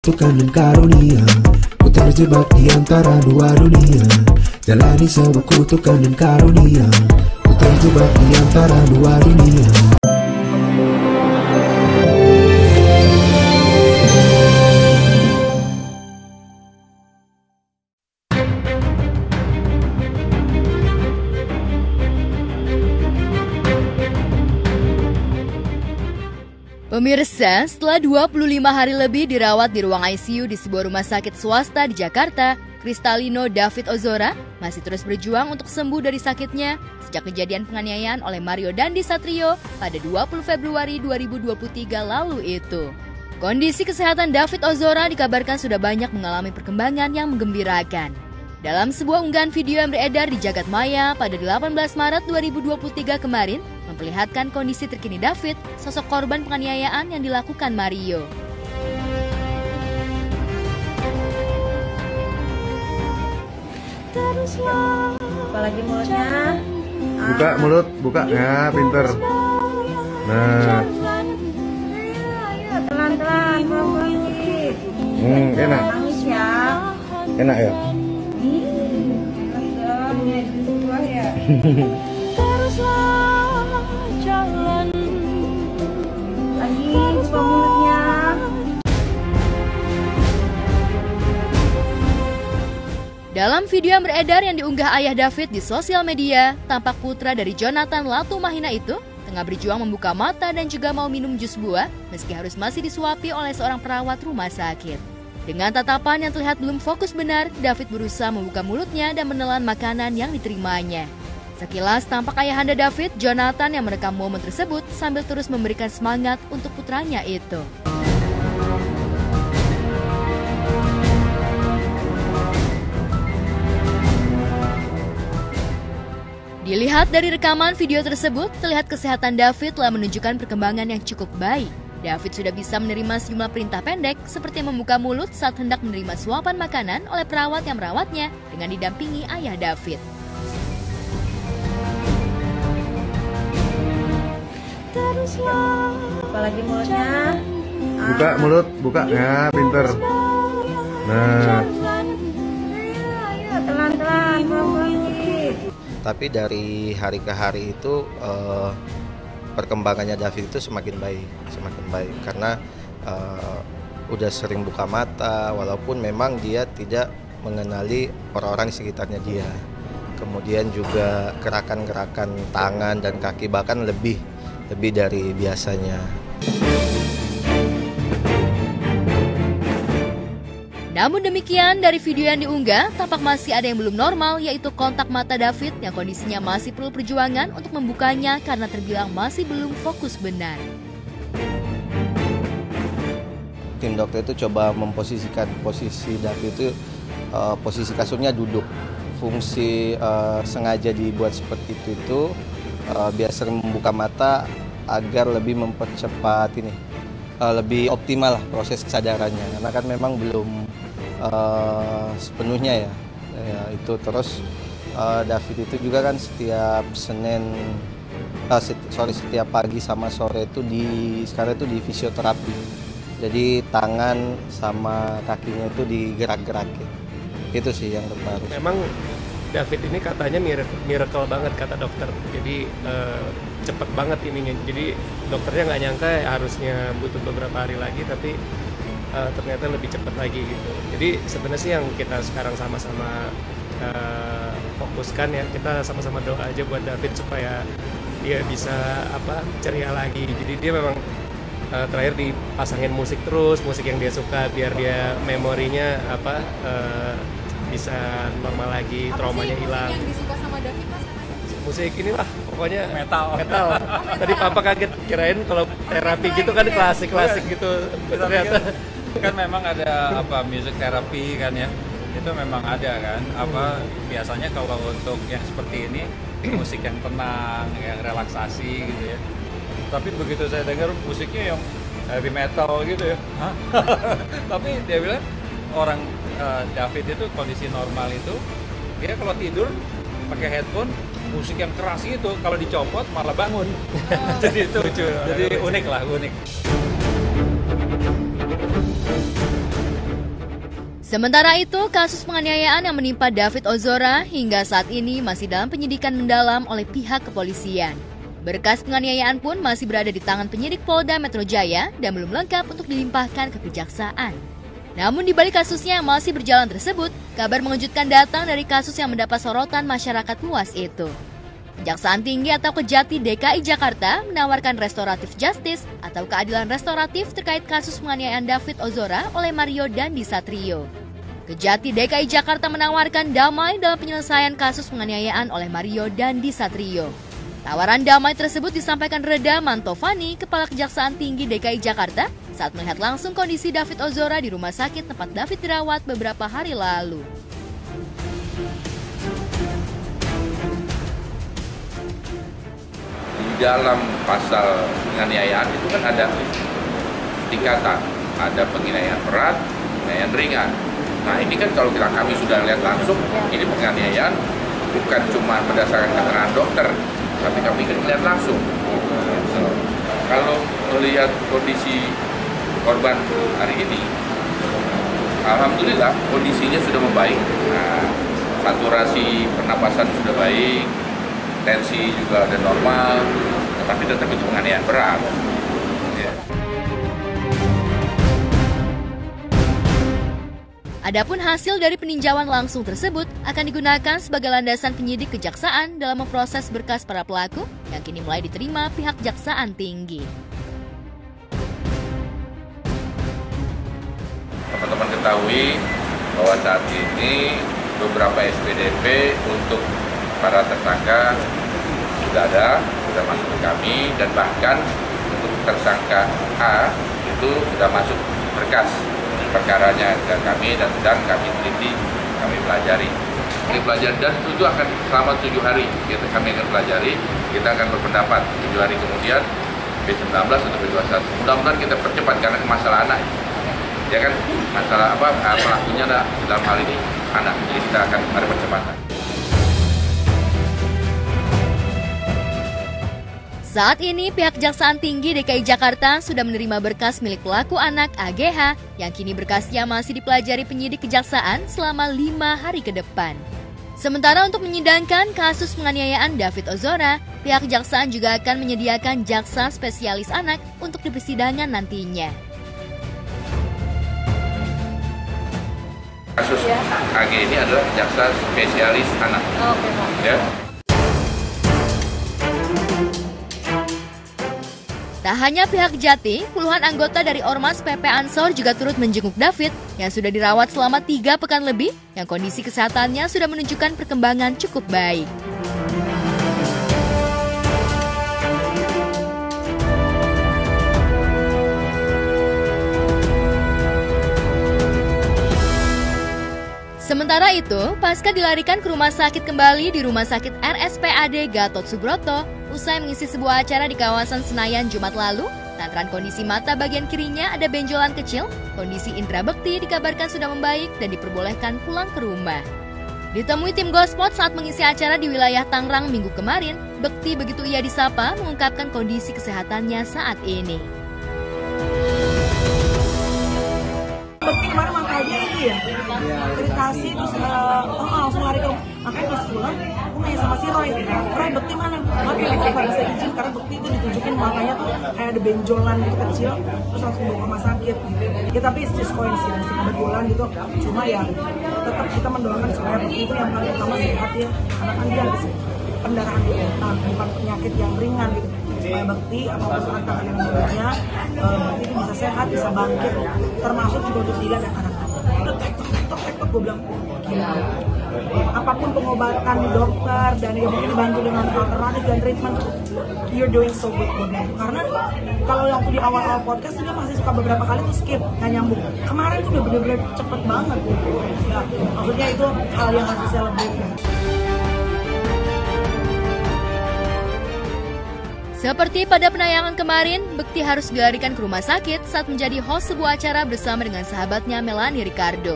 kutukan dan karunia. Ku terjebak di antara dua dunia, jalani sebuah kutukan dan karunia. Ku terjebak di antara dua dunia. Pemirsa, setelah 25 hari lebih dirawat di ruang ICU di sebuah rumah sakit swasta di Jakarta, Kristalino David Ozora masih terus berjuang untuk sembuh dari sakitnya sejak kejadian penganiayaan oleh Mario Dandi Satrio pada 20 Februari 2023 lalu itu. Kondisi kesehatan David Ozora dikabarkan sudah banyak mengalami perkembangan yang menggembirakan. Dalam sebuah unggahan video yang beredar di jagat maya pada 18 Maret 2023 kemarin, memperlihatkan kondisi terkini David, sosok korban penganiayaan yang dilakukan Mario. Buka lagi mulutnya. Buka mulut, buka ya, pinter. Nah, Ayo pelan-pelan, pelan-pelan. Enak. Nangis ya. Enak ya. Lagi buka mulutnya. Dalam video yang beredar yang diunggah ayah David di sosial media, tampak putra dari Jonathan Latumahina itu tengah berjuang membuka mata dan juga mau minum jus buah meski harus masih disuapi oleh seorang perawat rumah sakit. Dengan tatapan yang terlihat belum fokus benar, David berusaha membuka mulutnya dan menelan makanan yang diterimanya. Sekilas tampak ayahanda David, Jonathan, yang merekam momen tersebut sambil terus memberikan semangat untuk putranya itu. Dilihat dari rekaman video tersebut, terlihat kesehatan David telah menunjukkan perkembangan yang cukup baik. David sudah bisa menerima sejumlah perintah pendek seperti membuka mulut saat hendak menerima suapan makanan oleh perawat yang merawatnya dengan didampingi ayah David. Buka lagi mulutnya. Buka mulut, buka ya, pinter. Nah, Ayo pelan-pelan, pelan-pelan. Tapi dari hari ke hari itu perkembangannya David itu semakin baik karena udah sering buka mata walaupun memang dia tidak mengenali orang-orang di sekitarnya dia. Kemudian juga gerakan-gerakan tangan dan kaki bahkan lebih dari biasanya. Namun demikian, dari video yang diunggah, tampak masih ada yang belum normal, yaitu kontak mata David yang kondisinya masih perlu perjuangan untuk membukanya karena terbilang masih belum fokus benar. Tim dokter itu coba memposisikan posisi David itu, posisi kasurnya duduk. Fungsi sengaja dibuat seperti itu biar sering membuka mata agar lebih mempercepat lebih optimal lah proses kesadarannya, karena kan memang belum sepenuhnya ya itu. Terus David itu juga kan setiap setiap pagi sama sore itu sekarang itu di fisioterapi, jadi tangan sama kakinya itu digerak-gerakin. Itu sih yang terbaru. Memang David ini katanya miracle banget kata dokter, jadi cepet banget ininya. Jadi dokternya nggak nyangka harusnya butuh beberapa hari lagi, tapi ternyata lebih cepat lagi gitu. Jadi sebenarnya sih yang kita sekarang sama-sama fokuskan ya, kita sama-sama doa aja buat David supaya dia bisa ceria lagi. Jadi dia memang terakhir dipasangin musik terus, musik yang dia suka biar dia memorinya bisa normal lagi, traumanya hilang. Yang disuka sama David Mas? Musik inilah pokoknya metal. Tadi papa kaget kirain kalau terapi gitu kan klasik gitu. Ternyata kan memang ada music therapy kan ya, itu memang ada kan biasanya kalau untuk yang seperti ini musik yang tenang, yang relaksasi gitu ya. Tapi begitu saya dengar musiknya yang heavy metal gitu ya, tapi dia bilang orang David itu kondisi normal itu dia kalau tidur pakai headphone musik yang keras itu kalau dicopot malah bangun. Jadi itu lucu, jadi unik. Sementara itu, kasus penganiayaan yang menimpa David Ozora hingga saat ini masih dalam penyidikan mendalam oleh pihak kepolisian. Berkas penganiayaan pun masih berada di tangan penyidik Polda Metro Jaya dan belum lengkap untuk dilimpahkan ke kejaksaan. Namun di balik kasusnya yang masih berjalan tersebut, kabar mengejutkan datang dari kasus yang mendapat sorotan masyarakat luas itu. Kejaksaan Tinggi atau Kejati DKI Jakarta menawarkan restoratif justice atau keadilan restoratif terkait kasus penganiayaan David Ozora oleh Mario Dandi Satrio. Kejati DKI Jakarta menawarkan damai dalam penyelesaian kasus penganiayaan oleh Mario Dandi Satrio. Tawaran damai tersebut disampaikan Reda Mantovani, Kepala Kejaksaan Tinggi DKI Jakarta, saat melihat langsung kondisi David Ozora di rumah sakit tempat David dirawat beberapa hari lalu. Di dalam pasal penganiayaan itu kan ada tingkatan, ada penganiayaan berat, penganiayaan ringan. Nah ini kan kalau kami sudah lihat langsung, ini penganiayaan bukan cuma berdasarkan keterangan dokter, tapi kami lihat langsung. Kalau melihat kondisi korban hari ini, alhamdulillah kondisinya sudah membaik. Nah, saturasi pernapasan sudah baik, tensi juga ada normal, tetapi tetap itu penganiayaan berat. Ya. Adapun hasil dari peninjauan langsung tersebut akan digunakan sebagai landasan penyidik kejaksaan dalam memproses berkas para pelaku yang kini mulai diterima pihak Kejaksaan Tinggi. Teman-teman ketahui bahwa saat ini beberapa SPDP untuk para tersangka sudah masuk ke kami, dan bahkan untuk tersangka A itu sudah masuk berkas perkaranya ke kami dan sedang kami teliti, kami pelajari. Dan itu akan selama 7 hari kami akan pelajari, kita akan berpendapat 7 hari kemudian B19 atau B21. Mudah-mudahan kita percepat karena masalah anak. Ya kan, masalah pelakunya dalam hal ini anak, jadi kita akan ada percepatan. Saat ini pihak Kejaksaan Tinggi DKI Jakarta sudah menerima berkas milik pelaku anak AGH yang kini berkasnya masih dipelajari penyidik kejaksaan selama 5 hari ke depan. Sementara untuk menyidangkan kasus penganiayaan David Ozora, pihak kejaksaan juga akan menyediakan jaksa spesialis anak untuk di persidangan nantinya. Kasus AG ini adalah jaksa spesialis anak. Ya. Tak hanya pihak Kejati, puluhan anggota dari Ormas PP Ansor juga turut menjenguk David yang sudah dirawat selama 3 pekan lebih, yang kondisi kesehatannya sudah menunjukkan perkembangan cukup baik. Sementara itu, pasca dilarikan ke rumah sakit kembali di Rumah Sakit RSPAD Gatot Subroto, usai mengisi sebuah acara di kawasan Senayan Jumat lalu, lantaran kondisi mata bagian kirinya ada benjolan kecil, kondisi Indra Bekti dikabarkan sudah membaik dan diperbolehkan pulang ke rumah. Ditemui tim Gospot saat mengisi acara di wilayah Tangerang Minggu kemarin, Bekti begitu ia disapa mengungkapkan kondisi kesehatannya saat ini. Bekti kemarin makanya itu ya, iritasi terus langsung lari ke rumah. Makanya pas pulang, aku nanya sama si Roy Bekti mana? Tapi kita pada bisa izin karena Bekti itu ditunjukin matanya tuh kayak ada benjolan gitu kecil, terus langsung bawa ke rumah sakit. Ya tapi it's just coincidence, kebetulan gitu. Cuma ya tetap kita mendoakan supaya Bekti itu yang paling utama sehat ya, karena kan dia ada pendarahan di otak, bukan penyakit yang ringan gitu. Supaya Bekti apapun anak yang lainnya, Bekti itu bisa sehat, bisa bangkit, termasuk juga untuk Dila dan anak-anak. Tek-tek, gue bilang, gila. Apapun pengobatan di dokter dan yang mungkin dibantu dengan alternatif dan treatment, you're doing so good for them. Karena kalau yang di awal-awal podcast juga masih suka beberapa kali tuh skip, nggak nyambung. Kemarin tuh udah bener-bener cepet banget gitu. Ya, maksudnya itu hal yang harus di-celebrate. Seperti pada penayangan kemarin, Bekti harus dilarikan ke rumah sakit saat menjadi host sebuah acara bersama dengan sahabatnya Melanie Ricardo.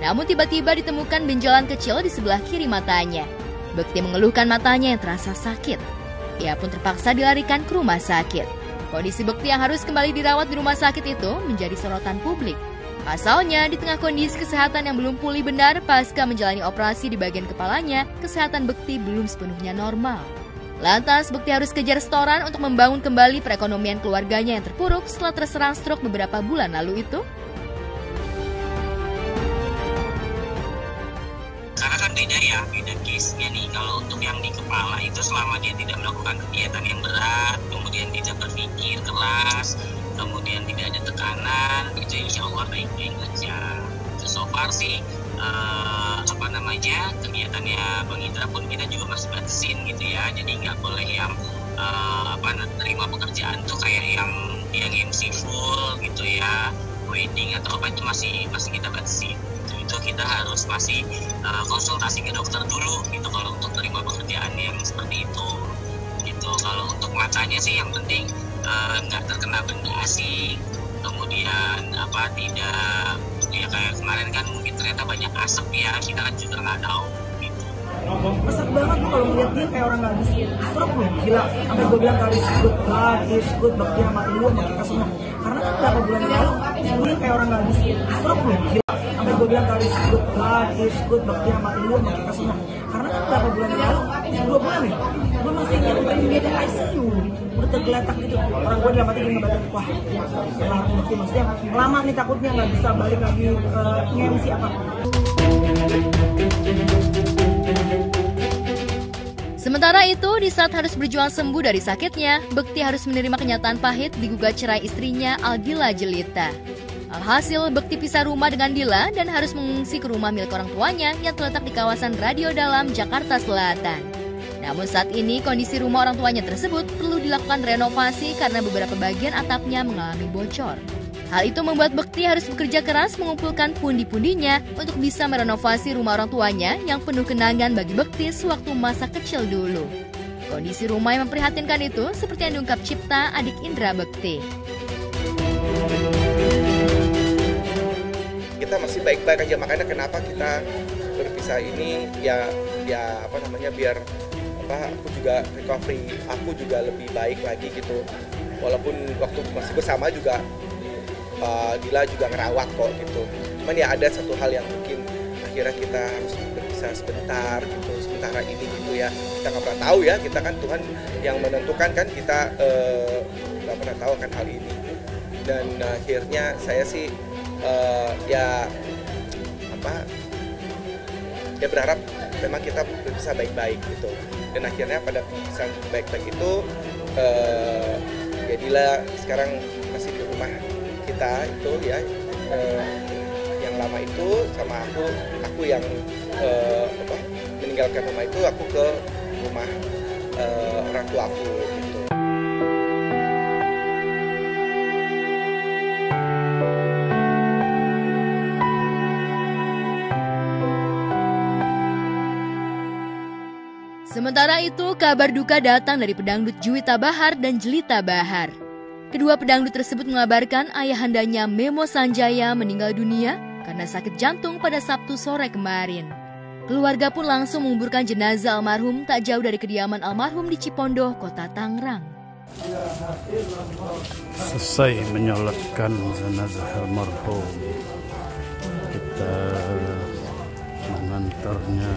Namun tiba-tiba ditemukan benjolan kecil di sebelah kiri matanya. Bekti mengeluhkan matanya yang terasa sakit. Ia pun terpaksa dilarikan ke rumah sakit. Kondisi Bekti yang harus kembali dirawat di rumah sakit itu menjadi sorotan publik. Pasalnya, di tengah kondisi kesehatan yang belum pulih benar pasca menjalani operasi di bagian kepalanya, kesehatan Bekti belum sepenuhnya normal. Lantas, Bekti harus kejar setoran untuk membangun kembali perekonomian keluarganya yang terpuruk setelah terserang stroke beberapa bulan lalu itu. Karena kan beda case-nya nih. Kalau untuk yang di kepala itu selama dia tidak melakukan kegiatan yang berat, kemudian tidak berpikir keras, kemudian tidak ada tekanan, itu insya Allah baik-baik aja. So far sih, kegiatannya Bang Indra pun kita juga masih batasin gitu ya. Jadi nggak boleh yang terima pekerjaan tuh kayak yang MC full gitu ya, wedding atau apa itu masih kita batasin. Itu kita harus masih konsultasi ke dokter dulu gitu kalau untuk terima pekerjaan yang seperti itu. Gitu. Kalau untuk matanya sih yang penting nggak terkena benda asing, kemudian tidak ya kayak kemarin kan mungkin ternyata banyak asap ya, kita kan juga nggak tahu gitu. Besar banget tuh kalau ngeliat dia kayak orang nggak habis stroke loh, gila. Sampai gue bilang kali is good Bekti sama lu sama kita semua, karena kan beberapa bulan yang lalu dia kayak orang nggak habis stroke loh, gila. Sampai gue bilang kali is good Bekti sama lu sama kita semua, karena kan beberapa bulan yang lalu 2 bulan ya, gue masih nyamperin dia di ICU, udah tergeletak gitu. Orang gue dalam hati gini ngebatin, wah kelar Bekti, maksudnya lama nih takutnya nggak bisa balik lagi nge-MC apa. Sementara itu, di saat harus berjuang sembuh dari sakitnya, Bekti harus menerima kenyataan pahit digugat cerai istrinya Aldila Jelita. Alhasil, Bekti pisah rumah dengan Dila dan harus mengungsi ke rumah milik orang tuanya yang terletak di kawasan Radio Dalam, Jakarta Selatan. Namun saat ini, kondisi rumah orang tuanya tersebut perlu dilakukan renovasi karena beberapa bagian atapnya mengalami bocor. Hal itu membuat Bekti harus bekerja keras mengumpulkan pundi-pundinya untuk bisa merenovasi rumah orang tuanya yang penuh kenangan bagi Bekti sewaktu masa kecil dulu. Kondisi rumah yang memprihatinkan itu seperti yang diungkap Cipta, adik Indra Bekti. Kita masih baik-baik aja, makanya kenapa kita berpisah ini ya biar aku juga recovery, aku juga lebih baik lagi gitu. Walaupun waktu masih bersama juga Dila juga ngerawat kok gitu. Cuman ya ada satu hal yang mungkin akhirnya kita harus berpisah sebentar gitu, sementara ini gitu ya. Kita nggak pernah tahu ya, kita kan Tuhan yang menentukan kan, kita nggak pernah tahu kan hal ini. Dan akhirnya saya sih ya berharap memang kita bisa baik-baik gitu. Dan akhirnya pada bisa baik-baik itu jadilah sekarang masih di rumah kita itu ya, yang lama itu sama aku yang meninggalkan rumah itu, aku ke rumah orang tua aku gitu. Sementara itu, kabar duka datang dari pedangdut Juwita Bahar dan Jelita Bahar. Kedua pedangdut tersebut mengabarkan ayahandanya Memo Sanjaya meninggal dunia karena sakit jantung pada Sabtu sore kemarin. Keluarga pun langsung menguburkan jenazah almarhum tak jauh dari kediaman almarhum di Cipondoh, Kota Tangerang. Selesai menyolatkan jenazah almarhum, kita mengantarnya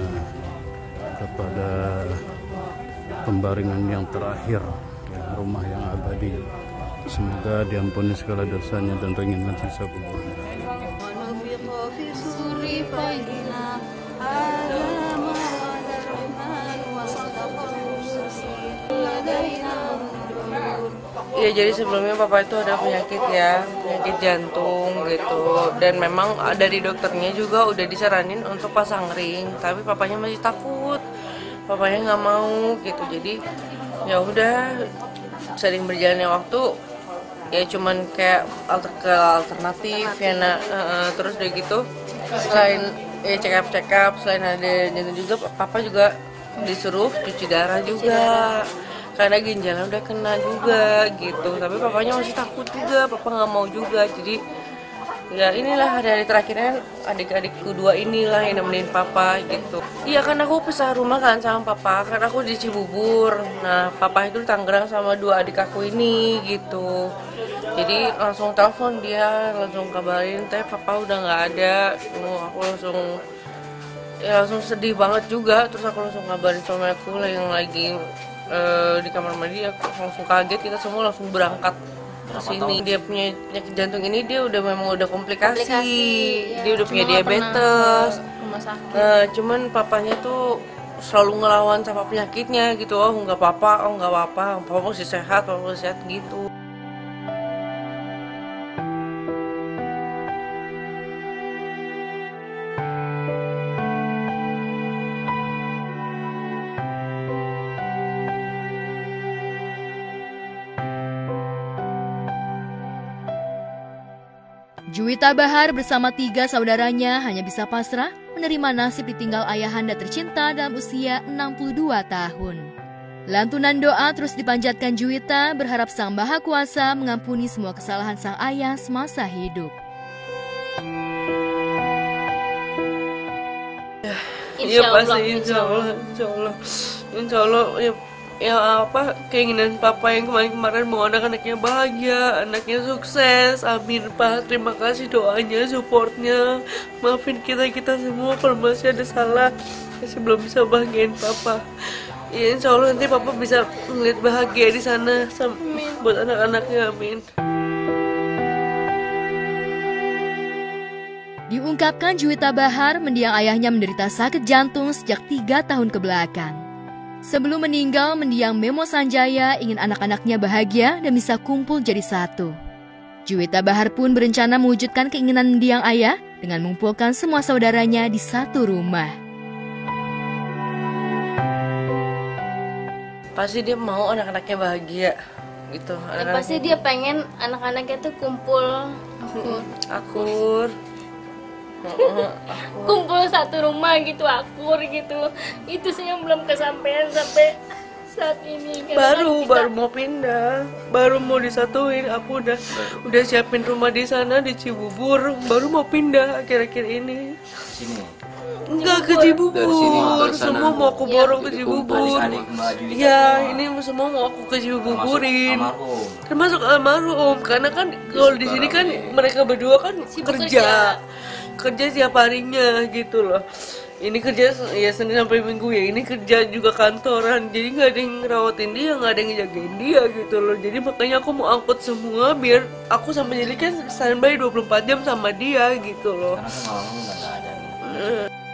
kepada pembaringan yang terakhir, rumah yang abadi. Semoga diampuni segala dosanya dan ringankan siksa kuburnya. Ya, jadi sebelumnya papa itu ada penyakit jantung gitu, dan memang dari dokternya juga udah disaranin untuk pasang ring, tapi papanya masih takut, papanya nggak mau gitu. Jadi ya udah, sering berjalannya waktu ya cuman kayak alternatif ya terus udah gitu, selain check up selain ada jantung juga, papa juga disuruh cuci darah juga karena ginjalnya udah kena juga gitu. Tapi papanya masih takut juga, papa nggak mau juga. Jadi ya inilah hari-hari terakhirnya adik-adikku dua inilah yang nemenin papa gitu. Iya kan aku pisah rumah kan sama papa, kan aku di Cibubur. Nah papa itu di Tangerang sama dua adik aku ini gitu. Jadi langsung telepon dia, langsung kabarin, teh papa udah nggak ada. Aku langsung sedih banget juga. Terus aku langsung kabarin suami aku yang lagi di kamar mandi. Aku langsung kaget, kita semua langsung berangkat ke sini. Dia punya penyakit jantung ini, dia memang udah komplikasi. Dia udah punya diabetes. Cuman papanya tuh selalu ngelawan sama penyakitnya gitu. Oh nggak apa-apa, papa masih sehat gitu. Juwita Bahar bersama 3 saudaranya hanya bisa pasrah menerima nasib ditinggal ayahanda tercinta dalam usia 62 tahun. Lantunan doa terus dipanjatkan Juwita berharap Sang Maha Kuasa mengampuni semua kesalahan sang ayah semasa hidup. Iya pasti, insya Allah ya keinginan papa yang kemarin mau anak-anaknya bahagia, anaknya sukses. Amin Pak, terima kasih doanya, supportnya. Maafin kita semua kalau masih ada salah, masih belum bisa bahagiain papa. Ya insya Allah nanti papa bisa ngeliat bahagia di sana buat anak-anaknya, amin. Diungkapkan Juwita Bahar mendiang ayahnya menderita sakit jantung sejak 3 tahun kebelakang. Sebelum meninggal, mendiang Memo Sanjaya ingin anak-anaknya bahagia dan bisa kumpul jadi satu. Juwita Bahar pun berencana mewujudkan keinginan mendiang ayah dengan mengumpulkan semua saudaranya di satu rumah. Pasti dia mau anak-anaknya bahagia gitu. Pasti dia pengen anak-anaknya tuh kumpul akur. Kumpul satu rumah gitu, akur gitu. Itu sih yang belum kesampaian sampai saat ini. Baru mau pindah, baru mau disatuin. Aku udah siapin rumah di sana di Cibubur, baru mau pindah akhir-akhir ini. Sini. Enggak ke Cibubur, semua mau aku borong ke Cibubur. Ya, ini semua mau aku ke Cibuburin. Termasuk almarhum, karena kan kalau di sini kan mereka berdua kan kerja tiap harinya gitu loh. Ini kerja ya Senin sampai Minggu ya, ini kerja juga kantoran, jadi nggak ada yang ngerawatin dia, nggak ada yang ngejagain dia gitu loh. Jadi makanya aku mau angkut semua biar aku sama Jelly kan standby 24 jam sama dia gitu loh. Karena kan malam nggak ada nih.